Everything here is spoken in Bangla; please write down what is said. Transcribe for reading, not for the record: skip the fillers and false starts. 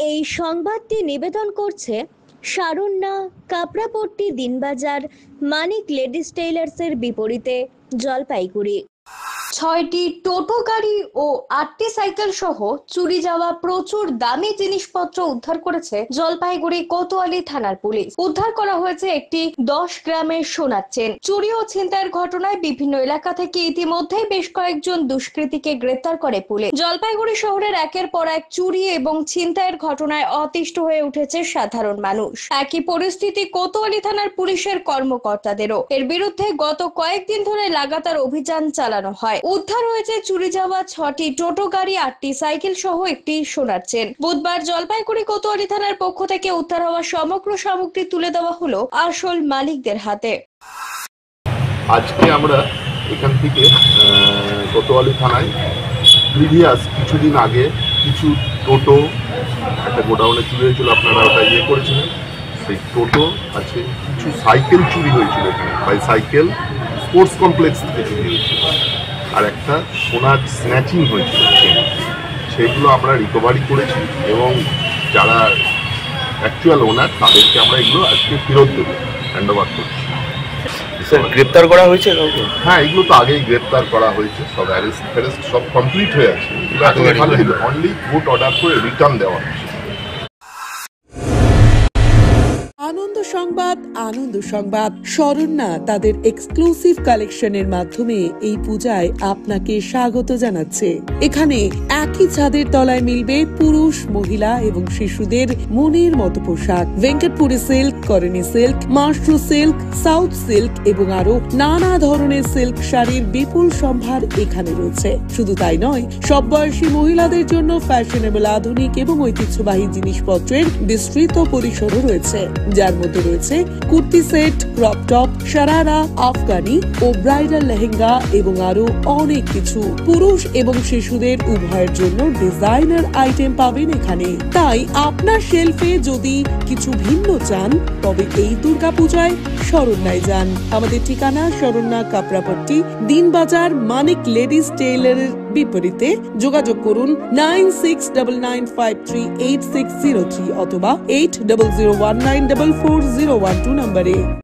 এই সংবাদটি নিবেদন করছে সারণ্যা কাপড়াপট্টি দিনবাজার মানিক লেডিস টেইলার্সের বিপরীতে জলপাইগুড়ি। 6টি টোটো গাড়ি ও 8টি সাইকেল সহ চুরি যাওয়া প্রচুর দামি জিনিসপত্র উদ্ধার করেছে জলপাইগুড়ি কোতোয়ালি থানার পুলিশ। উদ্ধার করা হয়েছে একটি 10 গ্রামের সোনার চেন। চুরি ও ছিনতাইয়ের ঘটনায় বিভিন্ন এলাকা থেকে ইতিমধ্যেই বেশ কয়েকজন দুষ্কৃতীকে গ্রেফতার করে পুলিশ। জলপাইগুড়ি শহরের একের পর এক চুরি এবং ছিনতাইয়ের ঘটনায় অতিষ্ঠ হয়ে উঠেছে সাধারণ মানুষ। একই পরিস্থিতি কোতোয়ালি থানার পুলিশের কর্মকর্তাদেরও। এর বিরুদ্ধে গত কয়েকদিন ধরে লাগাতার অভিযান চালানো হয়। উদ্ধার হয়েছে চুরি যাওয়া 6টি টোটো গাড়ি, 8টি সাইকেল সহ একটি সোনার চেন। বুধবার জলপাইগুড়ি কোতোয়ালি থানার পক্ষ থেকে উদ্ধার হওয়া সমগ্র সামগ্রী তুলে দেওয়া হলো আসল মালিকদের হাতে। আজকে আমরা এখান থেকে কোতোয়ালি থানায় প্রিভিয়াস কিছুদিন আগে কিছু টোটো একটা গোডাউনে চুরি হয়েছিল, আপনারা ওটা করেছিলেন। সেই টোটো আছে, কিছু সাইকেল চুরি হয়েছিল এখানে, বাইসাইকেল স্পোর্টস কমপ্লেক্স থেকে চুরি হয়েছিল, আর একটা সোনার স্ন্যাচিং হয়েছিল। সেইগুলো আমরা রিকভারি করেছি এবং যারা অ্যাকচুয়াল ওনার তাদেরকে আমরা এগুলো আজকে ফেরত দেবো, হ্যান্ড ওভার করছি। স্যার, গ্রেপ্তার করা হয়েছে কাউকে? হ্যাঁ, এগুলো তো আগেই গ্রেপ্তার করা হয়েছে, সব অ্যারেস্ট সব কমপ্লিট হয়ে আছে। অনলি কোর্ট অর্ডার করে রিটার্ন দেওয়া হচ্ছে। আনন্দ সংবাদ শরণ্যা তাদের এক্সক্লুসিভ কালেকশনের মাধ্যমে এই পূজায় আপনাকে স্বাগত জানাচ্ছে। এখানে একই ছাদের তলায় মিলবে পুরুষ, মহিলা এবং শিশুদের মনের মতো পোশাক। ভেঙ্কটপুরি সিল্ক, করণী silk, mashru silk, south silk এবং আরো নানা ধরনের সিল্ক শাড়ির বিপুল সম্ভার এখানে রয়েছে। শুধু তাই নয়, সব বয়সী মহিলাদের জন্য ফ্যাশনেবল, আধুনিক এবং ঐতিহ্যবাহী জিনিসপত্রের বিস্তৃত পরিসরও রয়েছে, যার মধ্যে রয়েছে kurti set, crop top, sharara, Afghani ও ব্রাইডাল লেহেঙ্গা এবং আরো অনেক কিছু। পুরুষ এবং শিশুদের উভয়ের জন্য ডিজাইনার আইটেম পাবেন এখানে। তাই আপনার শেলফে যদি কিছু ভিন্ন চান, তবে এই দুর্গাপূজায় শরণ্যায় যান। আমাদের ঠিকানা শরণ্যা কাপড়াপট্টি দিনবাজার মানিক লেডিস টেইলারের বিপরীতে। যোগাযোগ করুন 9699538603 অথবা 8001944012 নম্বরে।